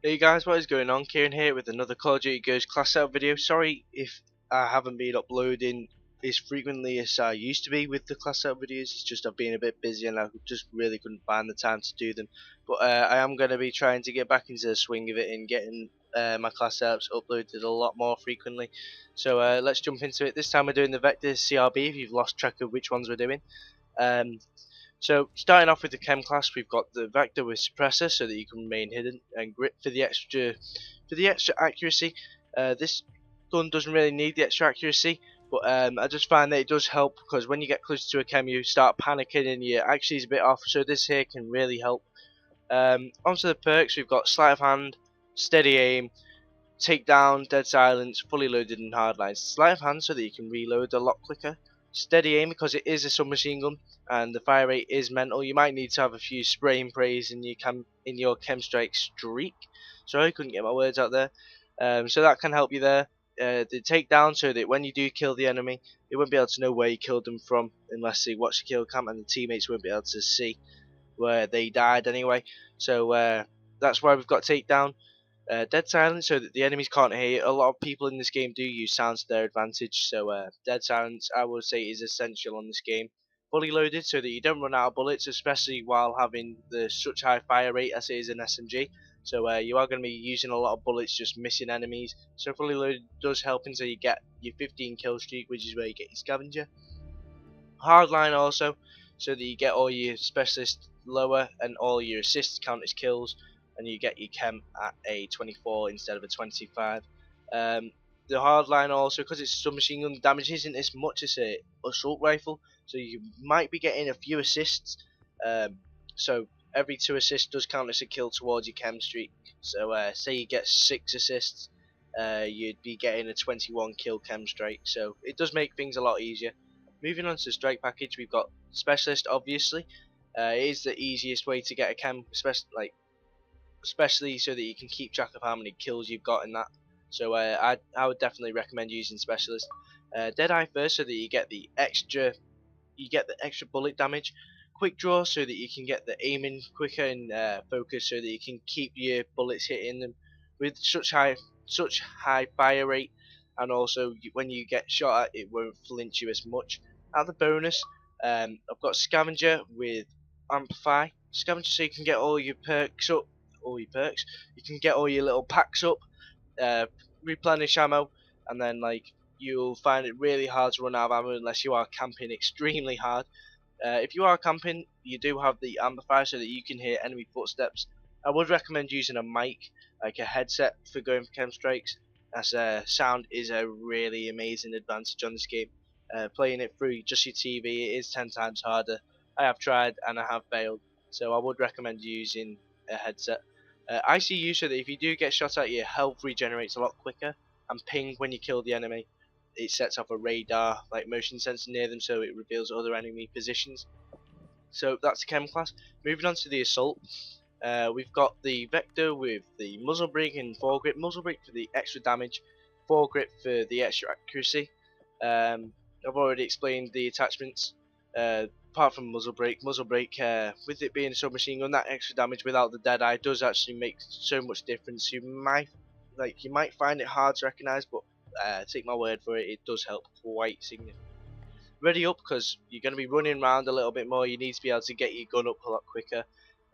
Hey guys, what is going on? Kieran here with another Call of Duty Ghost class setup video. Sorry if I haven't been uploading as frequently as I used to be with the class setup videos. It's just I've been a bit busy and I just really couldn't find the time to do them. But I am going to be trying to get back into the swing of it and getting my class setups uploaded a lot more frequently. So let's jump into it. This time we're doing the Vector CRB if you've lost track of which ones we're doing. Um, so starting off with the Chem class, we've got the Vector with Suppressor so that you can remain hidden, and Grip for the extra accuracy. This gun doesn't really need the extra accuracy, but I just find that it does help because when you get close to a Chem, you start panicking and your accuracy is a bit off. So this here can really help. Onto the perks, we've got Sleight of Hand, Steady Aim, Takedown, Dead Silence, Fully Loaded, and Hardline. Sleight of Hand so that you can reload a lot quicker. Steady Aim because it is a submachine gun and the fire rate is mental. You might need to have a few spray and prays in your Chem Strike streak. Sorry, I couldn't get my words out there. So that can help you there. The takedown so that when you do kill the enemy, they won't be able to know where you killed them from unless they watch the kill cam, and the teammates won't be able to see where they died anyway. So that's why we've got takedown. Dead silence so that the enemies can't hear you. A lot of people in this game do use sounds to their advantage, so dead silence I would say is essential on this game. Fully loaded so that you don't run out of bullets, especially while having such high fire rate as it is an SMG. So you are going to be using a lot of bullets just missing enemies. So fully loaded does help until you get your 15 kill streak, which is where you get your scavenger. Hardline also, so that you get all your specialists lower and all your assists count as kills, and you get your Chem at a 24 instead of a 25. The hardline also, because it's submachine gun, damage isn't as much as a assault rifle, so you might be getting a few assists. So every 2 assists does count as a kill towards your Chem streak. So say you get 6 assists, you'd be getting a 21 kill Chem strike. So it does make things a lot easier. Moving on to the strike package, we've got specialist. Obviously, it is the easiest way to get a Chem, especially so that you can keep track of how many kills you've got in that. So I would definitely recommend using specialist. Deadeye first, so that you get the extra bullet damage. Quick draw, so that you can get the aiming quicker, and focus, so that you can keep your bullets hitting them with such high fire rate, and also when you get shot at, it won't flinch you as much. At the bonus, I've got scavenger with amplify. Scavenger so you can get all your perks up, you can get all your little packs up, uh, replenish ammo, and then you'll find it really hard to run out of ammo unless you are camping extremely hard. If you are camping, you do have the amplifier so that you can hear enemy footsteps. I would recommend using a mic, like a headset, for going for chem strikes, as sound is a really amazing advantage on this game. Playing it through just your TV, it is 10 times harder. I have tried and I have failed, so I would recommend using a headset. ICU so that if you do get shot at, your health regenerates a lot quicker, and ping when you kill the enemy. It sets off a radar like motion sensor near them, so it reveals other enemy positions. So that's the Chem class. Moving on to the assault, we've got the Vector with the muzzle brake and foregrip. Muzzle brake for the extra damage, foregrip for the extra accuracy. I've already explained the attachments. Apart from muzzle brake, with it being a submachine gun, that extra damage without the dead eye does actually make so much difference. You might find it hard to recognise, but take my word for it, it does help quite significantly. Ready up, because you're going to be running around a little bit more. You need to be able to get your gun up a lot quicker.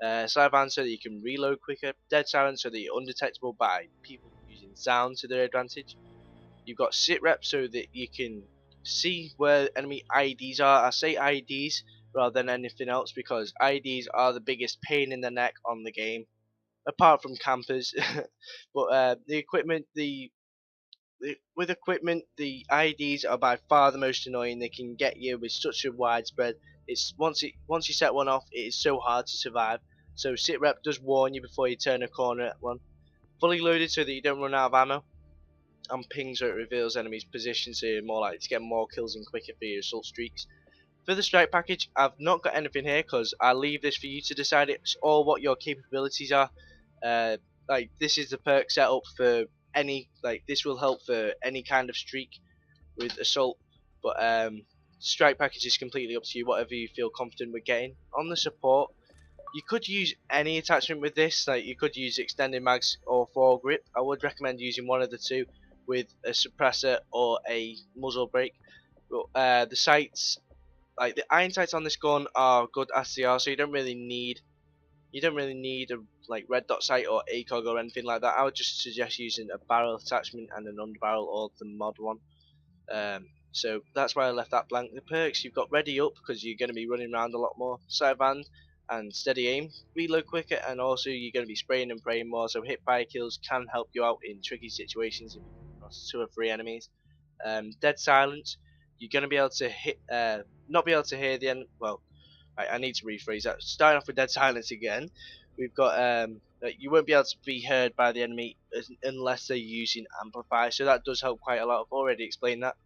Sleight of hand so that you can reload quicker. Dead silence so that you're undetectable by people using sound to their advantage. You've got sit rep so that you can see where enemy IEDs are. I say IEDs rather than anything else because IEDs are the biggest pain in the neck on the game, apart from campers. But the equipment, with equipment, the IEDs are by far the most annoying. They can get you with such a widespread. It's once you set one off, it is so hard to survive. So sit rep does warn you before you turn a corner at one. Fully loaded so that you don't run out of ammo, and ping so it reveals enemies' positions, so you're more likely to get more kills and quicker for your assault streaks. For the strike package, I've not got anything here because I leave this for you to decide. It's all what your capabilities are. This is the perk setup for this will help for any kind of streak with assault, but strike package is completely up to you, whatever you feel confident with getting. On the support, You could use any attachment with this, like you could use extended mags or foregrip. I would recommend using one of the two with a suppressor or a muzzle brake. The sights, like the iron sights on this gun, are good as they are, so you don't really need a like red dot sight or ACOG or anything like that. I would just suggest using a barrel attachment and an underbarrel or the mod one. So that's why I left that blank. The perks you've got ready up because you're going to be running around a lot more. Sleight of hand and steady aim, reload quicker, and also you're going to be spraying and praying more. So hip fire kills can help you out in tricky situations if you cross 2 or 3 enemies. Dead silence, you're going to be able to not be able to hear the end. Well, I need to rephrase that. Starting off with dead silence again, we've got you won't be able to be heard by the enemy unless they're using amplify. So that does help quite a lot. I've already explained that.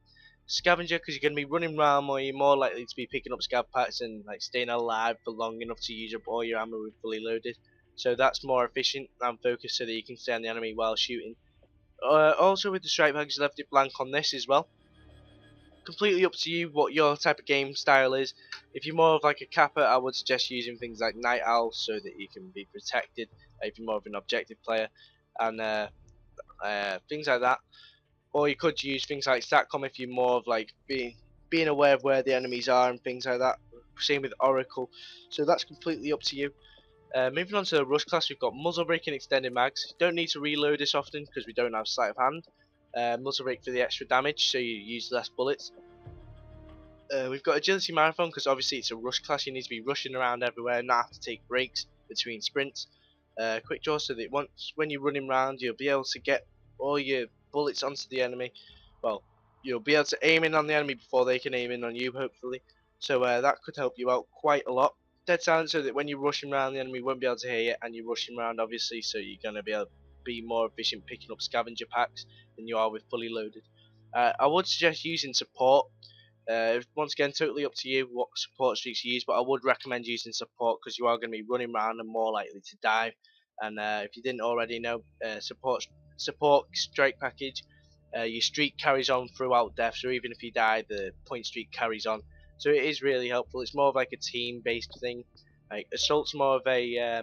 Scavenger, because you're going to be running around more, you're more likely to be picking up scav packs and like staying alive for long enough to use up all your ammo with fully loaded. So that's more efficient and focused so that you can stay on the enemy while shooting. Also with the strike package, left it blank on this as well. Completely up to you what your type of game style is. If you're more of like a capper, I would suggest using things like Night Owl so that you can be protected. If you're more of an objective player, and things like that. Or you could use things like StatCom if you're more of like being aware of where the enemies are and things like that. Same with Oracle. So that's completely up to you. Moving on to the Rush class, we've got muzzle brake and extended mags. Don't need to reload this often because we don't have sleight of hand. Muzzle brake for the extra damage, so you use less bullets. We've got agility marathon because obviously it's a rush class. You need to be rushing around everywhere, and not have to take breaks between sprints. Quick draw so that when you're running around, you'll be able to get all your bullets onto the enemy. Well, you'll be able to aim in on the enemy before they can aim in on you, hopefully. So that could help you out quite a lot. Dead silent so that when you're rushing around, the enemy won't be able to hear you, and you're rushing around obviously, so you're going to be able to be more efficient picking up scavenger packs than you are with fully loaded. I would suggest using support. Once again, totally up to you what support streaks you use, but I would recommend using support because you are going to be running around and more likely to die. And if you didn't already know, support strike package, your streak carries on throughout death. So even if you die, the point streak carries on. So it is really helpful. It's more of like a team-based thing. Like assault's more of a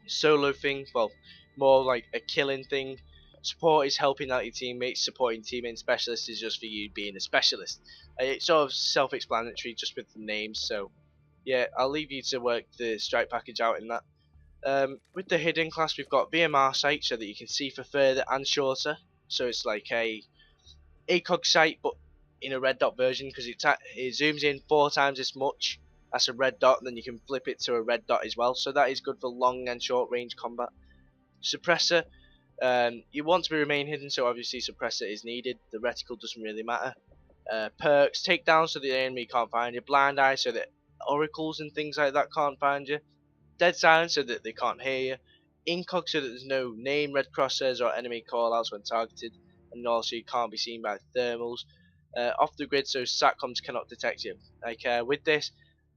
solo thing, well, more like a killing thing. Support is helping out your teammates, supporting teammates. Specialist is just for you being a specialist. It's sort of self-explanatory just with the names, so yeah, I'll leave you to work the strike package out in that. With the hidden class, we've got VMR sight so that you can see for further and shorter. So it's like a ACOG sight, but in a red dot version because it zooms in 4 times as much as a red dot, and then you can flip it to a red dot as well. So that is good for long and short range combat. Suppressor, you want to remain hidden, so obviously suppressor is needed. The reticle doesn't really matter. Perks, takedown so the enemy can't find you. Blind eye so that oracles and things like that can't find you. Dead silence so that they can't hear you. Incog so that there's no name, red crosshairs or enemy callouts when targeted, and also you can't be seen by thermals. Off the grid so satcoms cannot detect you. Like with this,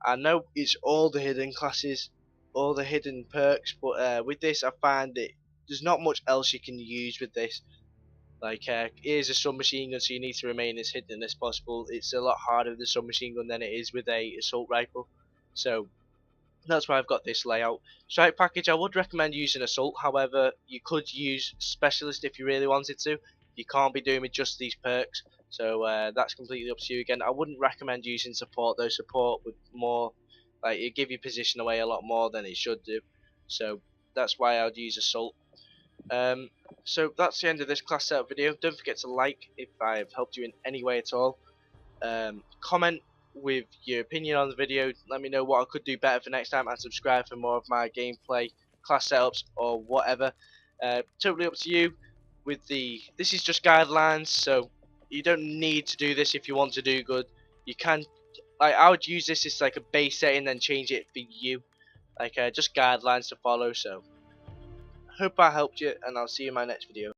I know it's all the hidden classes, all the hidden perks, but with this I find that there's not much else you can use with this. Like here's a submachine gun, so you need to remain as hidden as possible. It's a lot harder with the submachine gun than it is with a assault rifle. So that's why I've got this layout. Strike package, I would recommend using assault. However, you could use specialist if you really wanted to. You can't be doing with just these perks, so that's completely up to you. Again, I wouldn't recommend using support though. Support would more like it give your position away a lot more than it should do. So that's why I'd use assault. Um, so that's the end of this class setup video. Don't forget to like if I've helped you in any way at all. Comment with your opinion on the video. Let me know what I could do better for next time, and subscribe for more of my gameplay, class setups, or whatever. Totally up to you. This is just guidelines, so you don't need to do this if you want to do good. You can, like, I would use this as like a base setting, then change it for you, like just guidelines to follow. So hope I helped you, and I'll see you in my next video.